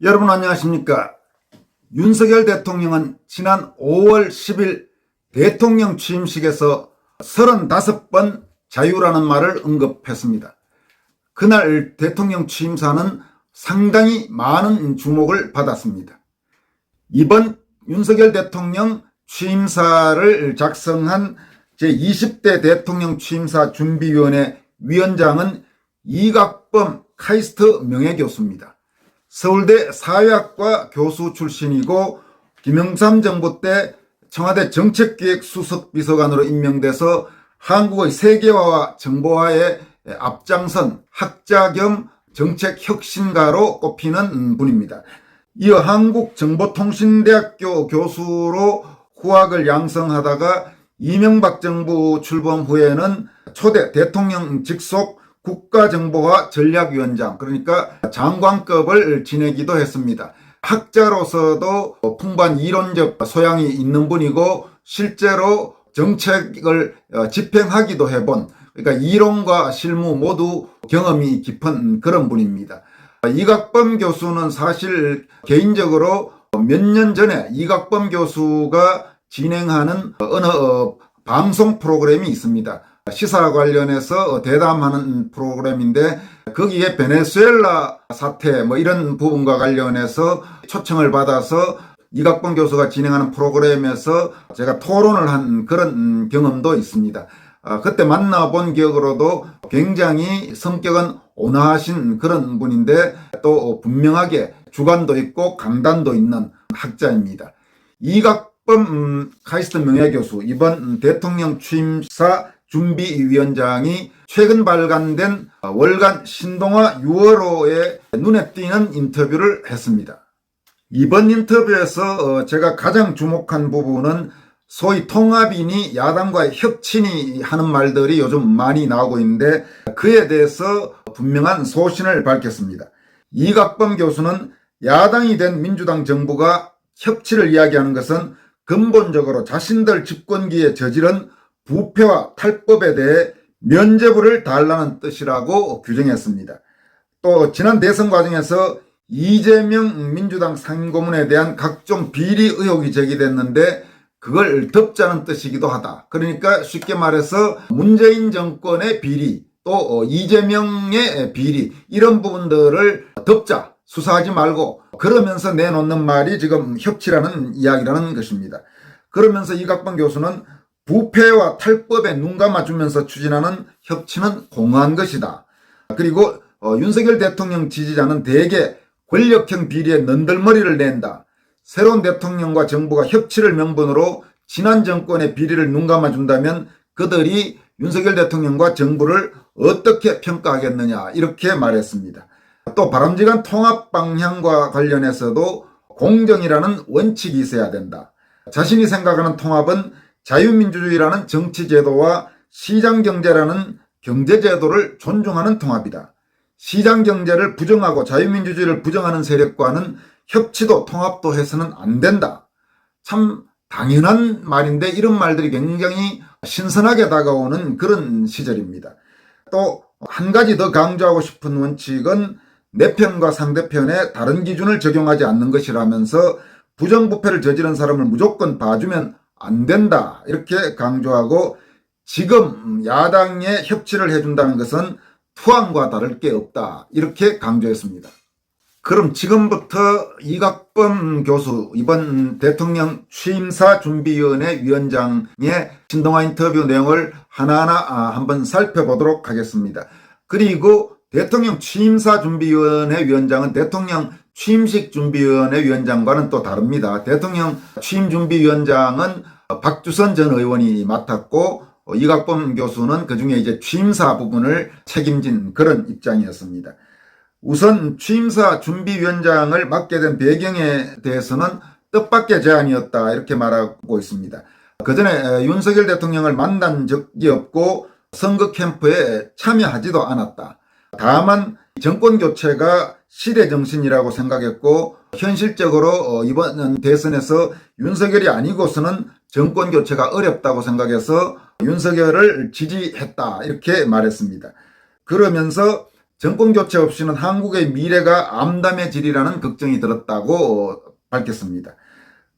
여러분 안녕하십니까. 윤석열 대통령은 지난 5월 10일 대통령 취임식에서 35번 자유라는 말을 언급했습니다. 그날 대통령 취임사는 상당히 많은 주목을 받았습니다. 이번 윤석열 대통령 취임사를 작성한 제20대 대통령 취임사 준비위원회 위원장은 이각범 카이스트 명예교수입니다. 서울대 사회학과 교수 출신이고 김영삼 정부 때 청와대 정책기획수석비서관으로 임명돼서 한국의 세계화와 정보화에 앞장선 학자 겸 정책혁신가로 꼽히는 분입니다. 이어 한국정보통신대학교 교수로 후학을 양성하다가 이명박 정부 출범 후에는 초대 대통령 직속 국가정보화 전략위원장, 그러니까 장관급을 지내기도 했습니다. 학자로서도 풍부한 이론적 소양이 있는 분이고 실제로 정책을 집행하기도 해본, 그러니까 이론과 실무 모두 경험이 깊은 그런 분입니다. 이각범 교수는 사실 개인적으로 몇 년 전에 이각범 교수가 진행하는 어느 방송 프로그램이 있습니다. 시사 관련해서 대담하는 프로그램인데 거기에 베네수엘라 사태 이런 부분과 관련해서 초청을 받아서 이각범 교수가 진행하는 프로그램에서 제가 토론을 한 그런 경험도 있습니다. 그때 만나본 기억으로도 굉장히 성격은 온화하신 그런 분인데 또 분명하게 주관도 있고 강단도 있는 학자입니다. 이각범 카이스트 명예교수 이번 대통령 취임사 준비위원장이 최근 발간된 월간 신동아 6월호에 눈에 띄는 인터뷰를 했습니다. 이번 인터뷰에서 제가 가장 주목한 부분은 소위 통합이니 야당과의 협친이 하는 말들이 요즘 많이 나오고 있는데 그에 대해서 분명한 소신을 밝혔습니다. 이각범 교수는 야당이 된 민주당 정부가 협치를 이야기하는 것은 근본적으로 자신들 집권기에 저지른 부패와 탈법에 대해 면죄부를 달라는 뜻이라고 규정했습니다. 또 지난 대선 과정에서 이재명 민주당 상임고문에 대한 각종 비리 의혹이 제기됐는데 그걸 덮자는 뜻이기도 하다. 그러니까 쉽게 말해서 문재인 정권의 비리 또 이재명의 비리 이런 부분들을 덮자, 수사하지 말고 그러면서 내놓는 말이 지금 협치라는 이야기라는 것입니다. 그러면서 이각범 교수는 부패와 탈법에 눈 감아주면서 추진하는 협치는 공허한 것이다. 그리고 윤석열 대통령 지지자는 대개 권력형 비리에 너덜머리를 낸다. 새로운 대통령과 정부가 협치를 명분으로 지난 정권의 비리를 눈 감아준다면 그들이 윤석열 대통령과 정부를 어떻게 평가하겠느냐 이렇게 말했습니다. 또 바람직한 통합 방향과 관련해서도 공정이라는 원칙이 있어야 된다. 자신이 생각하는 통합은 자유민주주의라는 정치제도와 시장경제라는 경제제도를 존중하는 통합이다. 시장경제를 부정하고 자유민주주의를 부정하는 세력과는 협치도 통합도 해서는 안 된다. 참 당연한 말인데 이런 말들이 굉장히 신선하게 다가오는 그런 시절입니다. 또 한 가지 더 강조하고 싶은 원칙은 내 편과 상대편에 다른 기준을 적용하지 않는 것이라면서 부정부패를 저지른 사람을 무조건 봐주면 안 된다 이렇게 강조하고 지금 야당에 협치를 해준다는 것은 투항과 다를 게 없다 이렇게 강조했습니다. 그럼 지금부터 이각범 교수 이번 대통령 취임사 준비위원회 위원장의 신동아 인터뷰 내용을 하나하나 한번 살펴보도록 하겠습니다. 그리고 대통령 취임사 준비위원회 위원장은 대통령 취임식 준비위원회 위원장과는 또 다릅니다. 대통령 취임준비위원장은 박주선 전 의원이 맡았고 이각범 교수는 그중에 이제 취임사 부분을 책임진 그런 입장이었습니다. 우선 취임사 준비위원장을 맡게 된 배경에 대해서는 뜻밖의 제안이었다 이렇게 말하고 있습니다. 그전에 윤석열 대통령을 만난 적이 없고 선거 캠프에 참여하지도 않았다. 다만 정권교체가 시대정신이라고 생각했고 현실적으로 이번 대선에서 윤석열이 아니고서는 정권교체가 어렵다고 생각해서 윤석열을 지지했다 이렇게 말했습니다. 그러면서 정권 교체 없이는 한국의 미래가 암담해지리라는 걱정이 들었다고 밝혔습니다.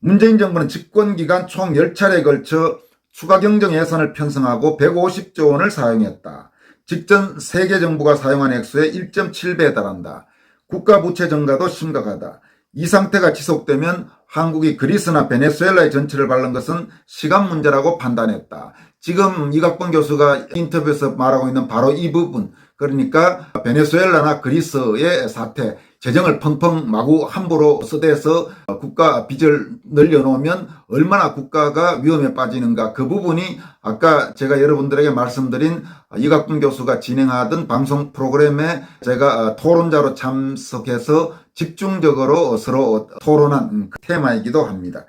문재인 정부는 집권기간 총 10차례에 걸쳐 추가 경정 예산을 편성하고 150조 원을 사용했다. 직전 세계 정부가 사용한 액수의 1.7배에 달한다. 국가 부채 증가도 심각하다. 이 상태가 지속되면 한국이 그리스나 베네수엘라의 전체를 밟는 것은 시간 문제라고 판단했다. 지금 이각범 교수가 인터뷰에서 말하고 있는 바로 이 부분, 그러니까 베네수엘라나 그리스의 사태, 재정을 펑펑 마구 함부로 써대서 국가 빚을 늘려놓으면 얼마나 국가가 위험에 빠지는가, 그 부분이 아까 제가 여러분들에게 말씀드린 이각범 교수가 진행하던 방송 프로그램에 제가 토론자로 참석해서 집중적으로 서로 토론한 테마이기도 합니다.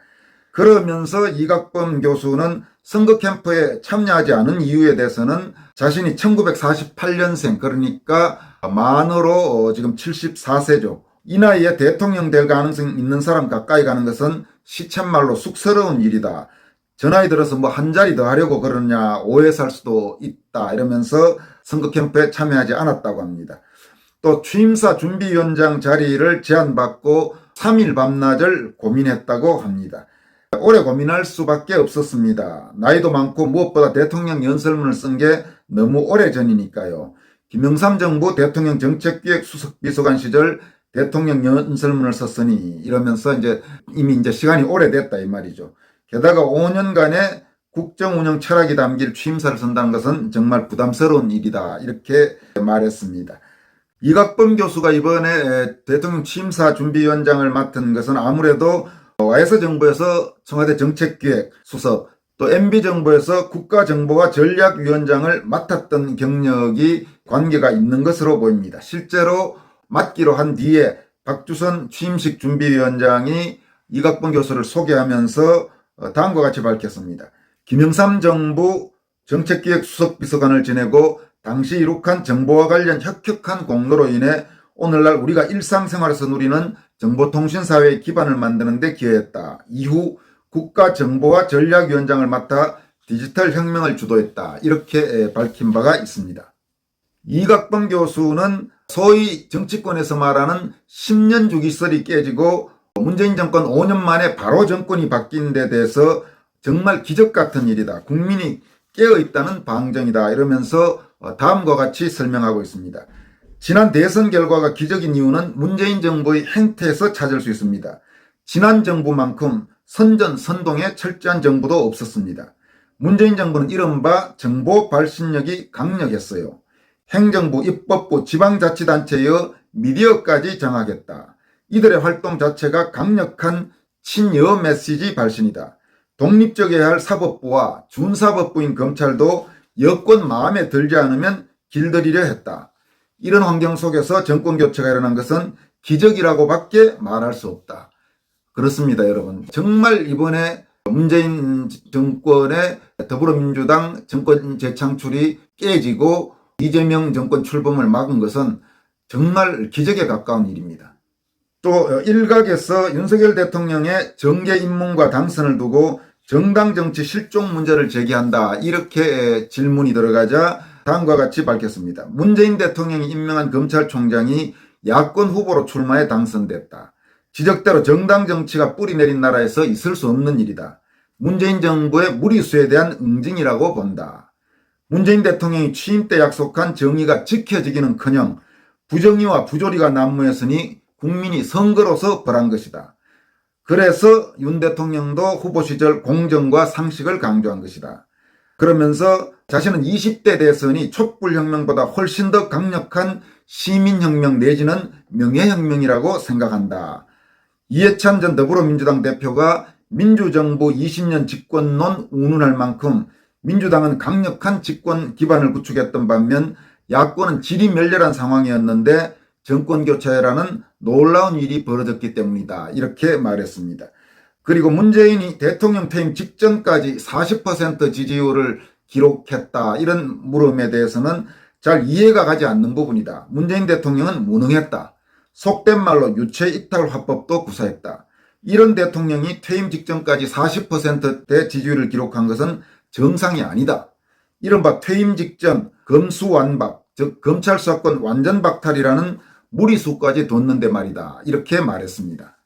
그러면서 이각범 교수는 선거 캠프에 참여하지 않은 이유에 대해서는 자신이 1948년생, 그러니까 만으로 지금 74세죠. 이 나이에 대통령 될 가능성이 있는 사람 가까이 가는 것은 시쳇말로 쑥스러운 일이다. 저 나이 들어서 뭐 한 자리 더 하려고 그러냐, 오해 살 수도 있다, 이러면서 선거 캠프에 참여하지 않았다고 합니다. 또 취임사 준비위원장 자리를 제안받고 3일 밤낮을 고민했다고 합니다. 오래 고민할 수밖에 없었습니다. 나이도 많고 무엇보다 대통령 연설문을 쓴 게 너무 오래전이니까요. 김영삼 정부 대통령 정책기획 수석비서관 시절 대통령 연설문을 썼으니 이러면서 이미 시간이 오래됐다 이 말이죠. 게다가 5년간의 국정운영 철학이 담길 취임사를 쓴다는 것은 정말 부담스러운 일이다, 이렇게 말했습니다. 이각범 교수가 이번에 대통령 취임사 준비위원장을 맡은 것은 아무래도 YS 정부에서 청와대 정책기획 수석, 또 MB 정부에서 국가정보와 전략위원장을 맡았던 경력이 관계가 있는 것으로 보입니다. 실제로 맡기로 한 뒤에 박주선 취임식 준비위원장이 이각범 교수를 소개하면서 다음과 같이 밝혔습니다. 김영삼 정부 정책기획 수석비서관을 지내고 당시 이룩한 정보와 관련 혁혁한 공로로 인해 오늘날 우리가 일상생활에서 누리는 정보통신사회의 기반을 만드는 데 기여했다. 이후 국가정보와 전략위원장을 맡아 디지털 혁명을 주도했다. 이렇게 밝힌 바가 있습니다. 이각범 교수는 소위 정치권에서 말하는 10년 주기설이 깨지고 문재인 정권 5년 만에 바로 정권이 바뀐 데 대해서 정말 기적 같은 일이다. 국민이 깨어있다는 방정이다. 이러면서 다음과 같이 설명하고 있습니다. 지난 대선 결과가 기적인 이유는 문재인 정부의 행태에서 찾을 수 있습니다. 지난 정부만큼 선전선동에 철저한 정부도 없었습니다. 문재인 정부는 이른바 정보 발신력이 강력했어요. 행정부, 입법부, 지방자치단체에 미디어까지 장악했다. 이들의 활동 자체가 강력한 친여 메시지 발신이다. 독립적이어야 할 사법부와 준사법부인 검찰도 여권 마음에 들지 않으면 길들이려 했다. 이런 환경 속에서 정권교체가 일어난 것은 기적이라고밖에 말할 수 없다. 그렇습니다, 여러분. 정말 이번에 문재인 정권의 더불어민주당 정권 재창출이 깨지고 이재명 정권 출범을 막은 것은 정말 기적에 가까운 일입니다. 또 일각에서 윤석열 대통령의 정계 입문과 당선을 두고 정당 정치 실종 문제를 제기한다, 이렇게 질문이 들어가자 다음과 같이 밝혔습니다. 문재인 대통령이 임명한 검찰총장이 야권 후보로 출마해 당선됐다. 지적대로 정당 정치가 뿌리 내린 나라에서 있을 수 없는 일이다. 문재인 정부의 무리수에 대한 응징이라고 본다. 문재인 대통령이 취임 때 약속한 정의가 지켜지기는커녕 부정의와 부조리가 난무했으니 국민이 선거로서 벌한 것이다. 그래서 윤 대통령도 후보 시절 공정과 상식을 강조한 것이다. 그러면서 자신은 20대 대선이 촛불혁명보다 훨씬 더 강력한 시민혁명 내지는 명예혁명이라고 생각한다. 이해찬 전 더불어민주당 대표가 민주정부 20년 집권론 운운할 만큼 민주당은 강력한 집권 기반을 구축했던 반면 야권은 지리멸렬한 상황이었는데 정권교체라는 놀라운 일이 벌어졌기 때문이다, 이렇게 말했습니다. 그리고 문재인이 대통령 퇴임 직전까지 40% 지지율을 기록했다, 이런 물음에 대해서는 잘 이해가 가지 않는 부분이다. 문재인 대통령은 무능했다. 속된 말로 유체이탈 화법도 구사했다. 이런 대통령이 퇴임 직전까지 40%대 지지율을 기록한 것은 정상이 아니다. 이른바 퇴임 직전 검수완박, 즉 검찰 수사권 완전 박탈이라는 무리수까지 뒀는데 말이다. 이렇게 말했습니다.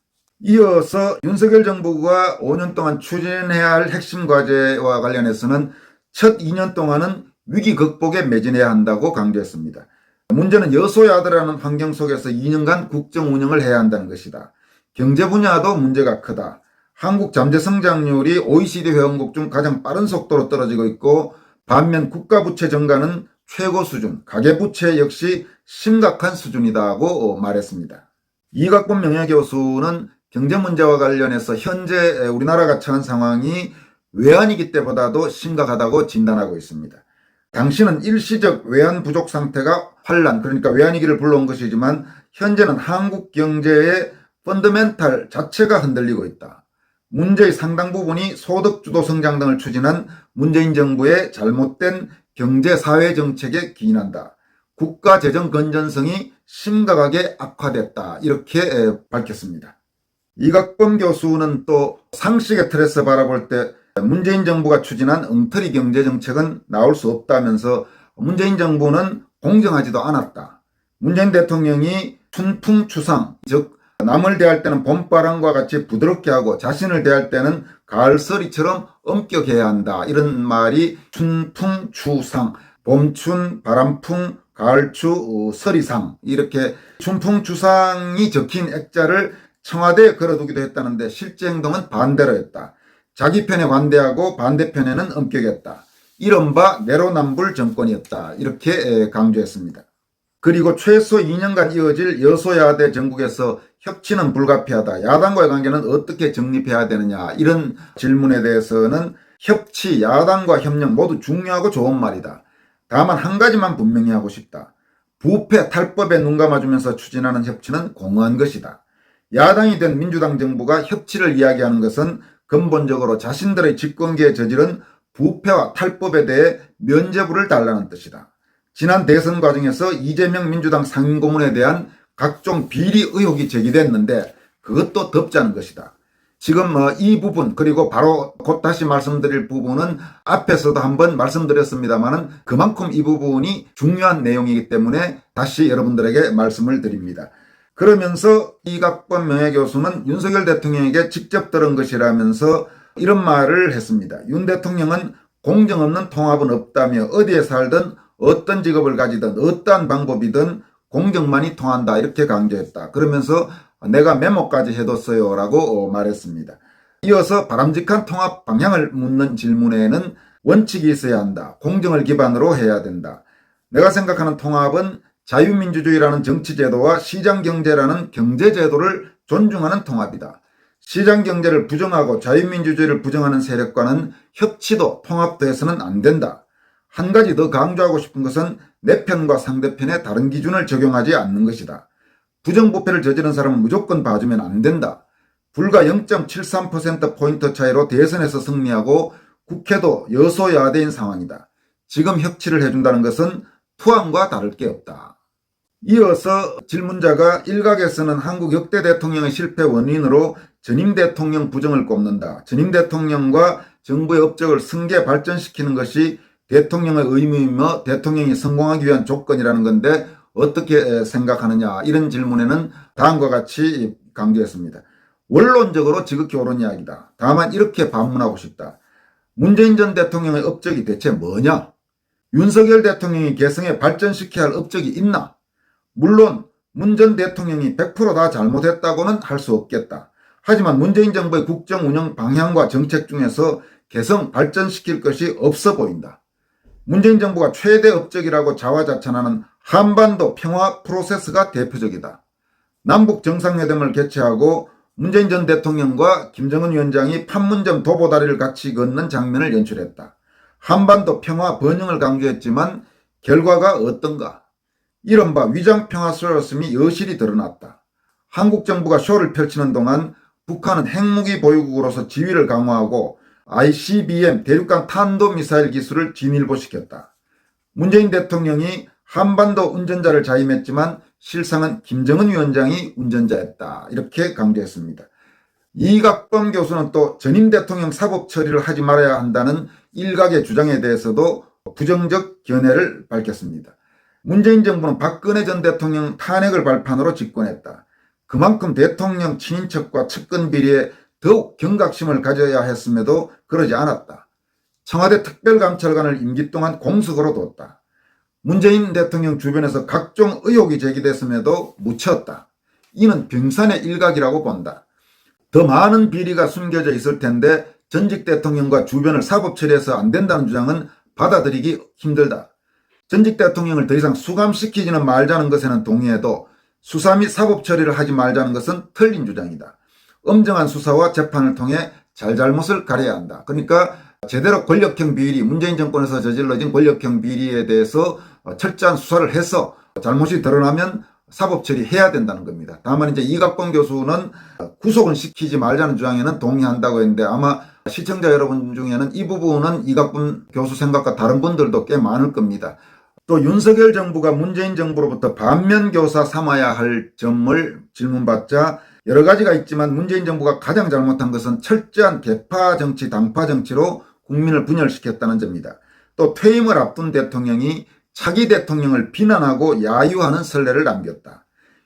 이어서 윤석열 정부가 5년 동안 추진해야 할 핵심 과제와 관련해서는 첫 2년 동안은 위기 극복에 매진해야 한다고 강조했습니다. 문제는 여소야대라는 환경 속에서 2년간 국정 운영을 해야 한다는 것이다. 경제 분야도 문제가 크다. 한국 잠재 성장률이 OECD 회원국 중 가장 빠른 속도로 떨어지고 있고, 반면 국가 부채 증가는 최고 수준, 가계부채 역시 심각한 수준이다고 말했습니다. 이각범 명예교수는 경제 문제와 관련해서 현재 우리나라가 처한 상황이 외환위기 때보다도 심각하다고 진단하고 있습니다. 당시는 일시적 외환 부족 상태가 환란, 그러니까 외환위기를 불러온 것이지만 현재는 한국 경제의 펀더멘탈 자체가 흔들리고 있다. 문제의 상당 부분이 소득주도 성장 등을 추진한 문재인 정부의 잘못된 경제 사회 정책에 기인한다. 국가 재정 건전성이 심각하게 악화됐다. 이렇게 밝혔습니다. 이각범 교수는 또 상식의 틀에서 바라볼 때 문재인 정부가 추진한 엉터리 경제 정책은 나올 수 없다면서 문재인 정부는 공정하지도 않았다. 문재인 대통령이 춘풍추상, 즉 남을 대할 때는 봄바람과 같이 부드럽게 하고 자신을 대할 때는 가을서리처럼 엄격해야 한다. 이런 말이 춘풍추상, 봄춘, 바람풍, 가을추, 서리상, 이렇게 춘풍추상이 적힌 액자를 청와대에 걸어두기도 했다는데 실제 행동은 반대로 했다. 자기 편에 관대하고 반대편에는 엄격했다. 이른바 내로남불 정권이었다. 이렇게 강조했습니다. 그리고 최소 2년간 이어질 여소야대 정국에서 협치는 불가피하다. 야당과의 관계는 어떻게 정립해야 되느냐. 이런 질문에 대해서는 협치, 야당과 협력 모두 중요하고 좋은 말이다. 다만 한 가지만 분명히 하고 싶다. 부패, 탈법에 눈감아주면서 추진하는 협치는 공허한 것이다. 야당이 된 민주당 정부가 협치를 이야기하는 것은 근본적으로 자신들의 집권기에 저지른 부패와 탈법에 대해 면죄부를 달라는 뜻이다. 지난 대선 과정에서 이재명 민주당 상임고문에 대한 각종 비리 의혹이 제기됐는데 그것도 덮자는 것이다. 지금 이 부분, 그리고 바로 곧 다시 말씀드릴 부분은 앞에서도 한번 말씀드렸습니다만은 그만큼 이 부분이 중요한 내용이기 때문에 다시 여러분들에게 말씀을 드립니다. 그러면서 이각범 명예교수는 윤석열 대통령에게 직접 들은 것이라면서 이런 말을 했습니다. 윤 대통령은 공정 없는 통합은 없다며 어디에 살든 어떤 직업을 가지든 어떠한 방법이든 공정만이 통한다. 이렇게 강조했다. 그러면서 내가 메모까지 해뒀어요 라고 말했습니다. 이어서 바람직한 통합 방향을 묻는 질문에는 원칙이 있어야 한다. 공정을 기반으로 해야 된다. 내가 생각하는 통합은 자유민주주의라는 정치제도와 시장경제라는 경제제도를 존중하는 통합이다. 시장경제를 부정하고 자유민주주의를 부정하는 세력과는 협치도 통합도 해서는 안 된다. 한 가지 더 강조하고 싶은 것은 내 편과 상대편에 다른 기준을 적용하지 않는 것이다. 부정부패를 저지른 사람은 무조건 봐주면 안 된다. 불과 0.73%포인트 차이로 대선에서 승리하고 국회도 여소야대인 상황이다. 지금 협치를 해준다는 것은 투항과 다를 게 없다. 이어서 질문자가 일각에서는 한국 역대 대통령의 실패 원인으로 전임 대통령 부정을 꼽는다. 전임 대통령과 정부의 업적을 승계 발전시키는 것이 대통령의 의무이며 대통령이 성공하기 위한 조건이라는 건데 어떻게 생각하느냐, 이런 질문에는 다음과 같이 강조했습니다. 원론적으로 지극히 옳은 이야기다. 다만 이렇게 반문하고 싶다. 문재인 전 대통령의 업적이 대체 뭐냐? 윤석열 대통령이 개성에 발전시켜야 할 업적이 있나? 물론 문 전 대통령이 100% 다 잘못했다고는 할 수 없겠다. 하지만 문재인 정부의 국정 운영 방향과 정책 중에서 개성 발전시킬 것이 없어 보인다. 문재인 정부가 최대 업적이라고 자화자찬하는 한반도 평화 프로세스가 대표적이다. 남북 정상회담을 개최하고 문재인 전 대통령과 김정은 위원장이 판문점 도보다리를 같이 걷는 장면을 연출했다. 한반도 평화 번영을 강조했지만 결과가 어떤가? 이른바 위장평화쇼였음이 여실히 드러났다. 한국 정부가 쇼를 펼치는 동안 북한은 핵무기 보유국으로서 지위를 강화하고 ICBM 대륙간 탄도미사일 기술을 진일보시켰다. 문재인 대통령이 한반도 운전자를 자임했지만 실상은 김정은 위원장이 운전자였다. 이렇게 강조했습니다. 이각범 교수는 또 전임 대통령 사법 처리를 하지 말아야 한다는 일각의 주장에 대해서도 부정적 견해를 밝혔습니다. 문재인 정부는 박근혜 전 대통령 탄핵을 발판으로 집권했다. 그만큼 대통령 친인척과 측근 비리에 더욱 경각심을 가져야 했음에도 그러지 않았다. 청와대 특별감찰관을 임기 동안 공석으로 뒀다. 문재인 대통령 주변에서 각종 의혹이 제기됐음에도 묻혔다. 이는 병산의 일각이라고 본다. 더 많은 비리가 숨겨져 있을 텐데 전직 대통령과 주변을 사법 처리해서 안 된다는 주장은 받아들이기 힘들다. 전직 대통령을 더 이상 수감시키지는 말자는 것에는 동의해도 수사 및 사법 처리를 하지 말자는 것은 틀린 주장이다. 엄정한 수사와 재판을 통해 잘잘못을 가려야 한다. 그러니까 제대로 권력형 비리, 문재인 정권에서 저질러진 권력형 비리에 대해서 철저한 수사를 해서 잘못이 드러나면 사법 처리해야 된다는 겁니다. 다만 이제 이각범 교수는 구속은 시키지 말자는 주장에는 동의한다고 했는데 아마 시청자 여러분 중에는 이 부분은 이각범 교수 생각과 다른 분들도 꽤 많을 겁니다. 또 윤석열 정부가 문재인 정부로부터 반면교사 삼아야 할 점을 질문받자 여러 가지가 있지만 문재인 정부가 가장 잘못한 것은 철저한 계파 정치, 당파 정치로 국민을 분열시켰다는 점이다. 또 퇴임을 앞둔 대통령이 차기 대통령을 비난하고 야유하는 선례를 남겼다.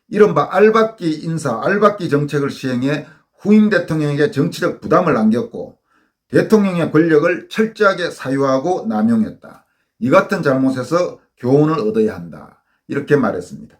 이른바 알박기 인사, 알박기 정책을 시행해 후임 대통령에게 정치적 부담을 안겼고 대통령의 권력을 철저하게 사유하고 남용했다. 이 같은 잘못에서 교훈을 얻어야 한다. 이렇게 말했습니다.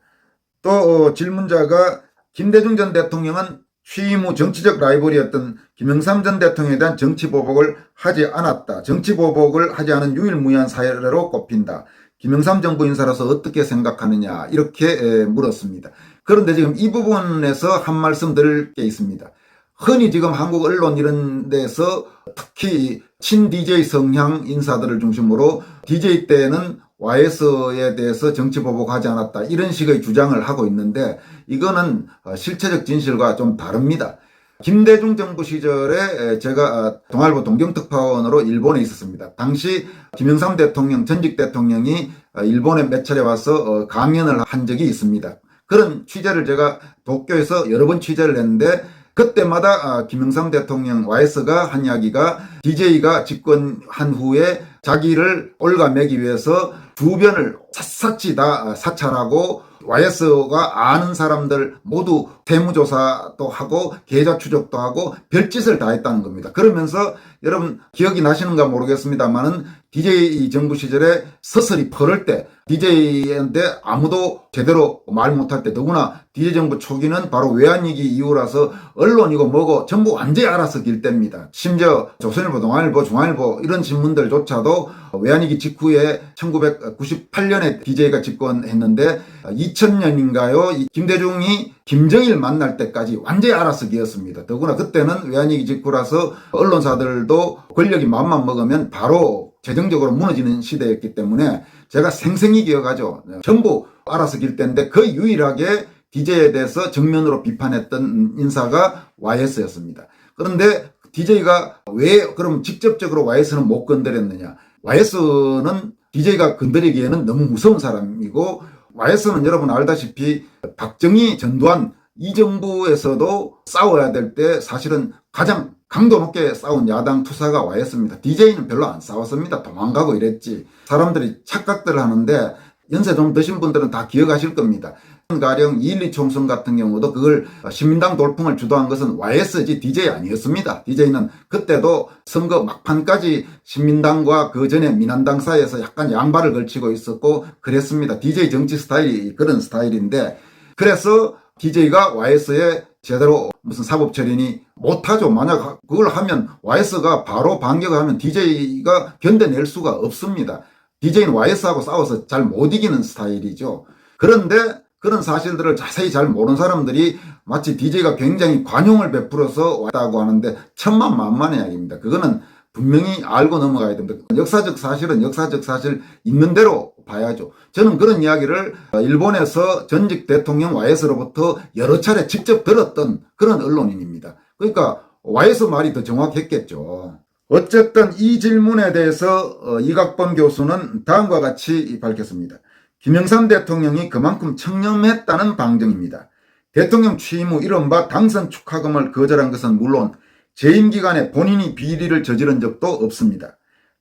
또 질문자가 김대중 전 대통령은 취임 후 정치적 라이벌이었던 김영삼 전 대통령에 대한 정치보복을 하지 않았다. 정치보복을 하지 않은 유일무이한 사례로 꼽힌다. 김영삼 정부 인사로서 어떻게 생각하느냐 이렇게 물었습니다. 그런데 지금 이 부분에서 한 말씀 드릴 게 있습니다. 흔히 지금 한국 언론 이런 데서 특히 친 DJ 성향 인사들을 중심으로 DJ 때는 YS에 대해서 정치보복하지 않았다 이런 식의 주장을 하고 있는데 이거는 실체적 진실과 좀 다릅니다. 김대중 정부 시절에 제가 동아일보 동경특파원으로 일본에 있었습니다. 당시 김영삼 대통령, 전직 대통령이 일본에 몇 차례 와서 강연을 한 적이 있습니다. 그런 취재를 제가 도쿄에서 여러 번 취재를 했는데 그때마다 김영삼 대통령 YS가 한 이야기가 DJ가 집권한 후에 자기를 올가매기 위해서 주변을 샅샅이 다 사찰하고 YS가 아는 사람들 모두 세무조사도 하고 계좌 추적도 하고 별짓을 다 했다는 겁니다. 그러면서 여러분 기억이 나시는가 모르겠습니다만은 DJ 정부 시절에 서슬이 퍼럴 때 DJ한테 아무도 제대로 말 못할 때 더구나 DJ 정부 초기는 바로 외환위기 이후라서 언론이고 뭐고 전부 완전히 알아서 길 때입니다. 심지어 조선일보, 동아일보, 중앙일보 이런 신문들조차도 외환위기 직후에 1998년에 DJ가 집권했는데 2000년인가요? 김대중이 김정일 만날 때까지 완전히 알아서 기었습니다. 더구나 그때는 외환위기 직후라서 언론사들도 권력이 맘만 먹으면 바로 재정적으로 무너지는 시대였기 때문에 제가 생생히 기억하죠. 전부 알아서 길 때인데 거의 유일하게 DJ에 대해서 정면으로 비판했던 인사가 YS였습니다. 그런데 DJ가 왜 그럼 직접적으로 YS는 못 건드렸느냐. YS는 DJ가 건드리기에는 너무 무서운 사람이고 YS는 여러분 알다시피 박정희, 전두환 이 정부에서도 싸워야 될 때 사실은 가장 강도 높게 싸운 야당 투사가 YS입니다. DJ는 별로 안 싸웠습니다. 도망가고 이랬지. 사람들이 착각들을 하는데 연세 좀 드신 분들은 다 기억하실 겁니다. 가령 2.12 총선 같은 경우도 그걸 신민당 돌풍을 주도한 것은 YS지 DJ 아니었습니다. DJ는 그때도 선거 막판까지 신민당과 그 전에 민한당 사이에서 약간 양발을 걸치고 있었고 그랬습니다. DJ 정치 스타일이 그런 스타일인데 그래서 DJ가 YS에 제대로 무슨 사법 처리니 못하죠. 만약 그걸 하면 YS가 바로 반격을 하면 DJ가 견뎌낼 수가 없습니다. DJ는 YS하고 싸워서 잘 못 이기는 스타일이죠. 그런데 그런 사실들을 자세히 잘 모르는 사람들이 마치 DJ가 굉장히 관용을 베풀어서 왔다고 하는데 천만만만의 이야기입니다. 그거는 분명히 알고 넘어가야 됩니다. 역사적 사실은 역사적 사실 있는 대로 봐야죠. 저는 그런 이야기를 일본에서 전직 대통령 YS로부터 여러 차례 직접 들었던 그런 언론인입니다. 그러니까 YS 말이 더 정확했겠죠. 어쨌든 이 질문에 대해서 이각범 교수는 다음과 같이 밝혔습니다. 김영삼 대통령이 그만큼 청렴했다는 방증입니다. 대통령 취임 후 이른바 당선 축하금을 거절한 것은 물론 재임 기간에 본인이 비리를 저지른 적도 없습니다.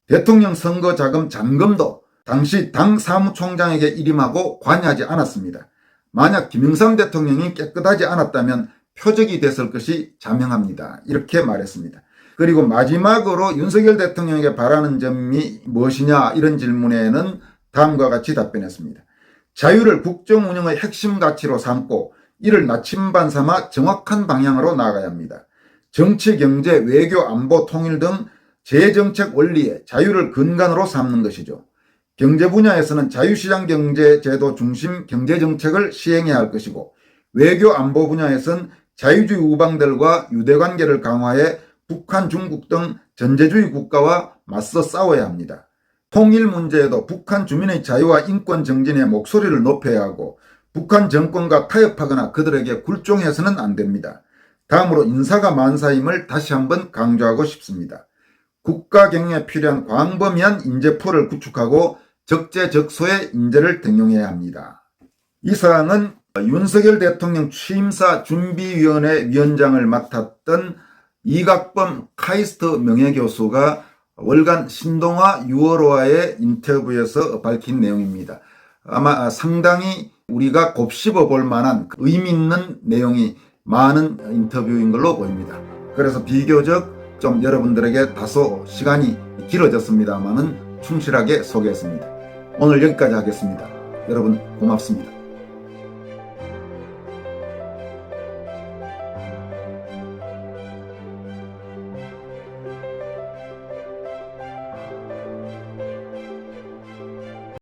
대통령 선거 자금 잔금도 당시 당 사무총장에게 일임하고 관여하지 않았습니다. 만약 김영삼 대통령이 깨끗하지 않았다면 표적이 됐을 것이 자명합니다. 이렇게 말했습니다. 그리고 마지막으로 윤석열 대통령에게 바라는 점이 무엇이냐 이런 질문에는 다음과 같이 답변했습니다. 자유를 국정 운영의 핵심 가치로 삼고 이를 나침반 삼아 정확한 방향으로 나아가야 합니다. 정치, 경제, 외교, 안보, 통일 등 재정책 원리에 자유를 근간으로 삼는 것이죠. 경제 분야에서는 자유시장 경제 제도 중심 경제정책을 시행해야 할 것이고, 외교 안보 분야에서는 자유주의 우방들과 유대관계를 강화해 북한, 중국 등 전제주의 국가와 맞서 싸워야 합니다. 통일 문제에도 북한 주민의 자유와 인권 정진에 목소리를 높여야 하고, 북한 정권과 타협하거나 그들에게 굴종해서는 안 됩니다. 다음으로 인사가 만사임을 다시 한번 강조하고 싶습니다. 국가 경영에 필요한 광범위한 인재풀을 구축하고 적재적소의 인재를 등용해야 합니다. 이 사항은 윤석열 대통령 취임사 준비위원회 위원장을 맡았던 이각범 카이스트 명예교수가 월간 신동아 유월호와의 인터뷰에서 밝힌 내용입니다. 아마 상당히 우리가 곱씹어 볼 만한 의미 있는 내용이 많은 인터뷰인 걸로 보입니다. 그래서 비교적 좀 여러분들에게 다소 시간이 길어졌습니다만은 충실하게 소개했습니다. 오늘 여기까지 하겠습니다. 여러분 고맙습니다.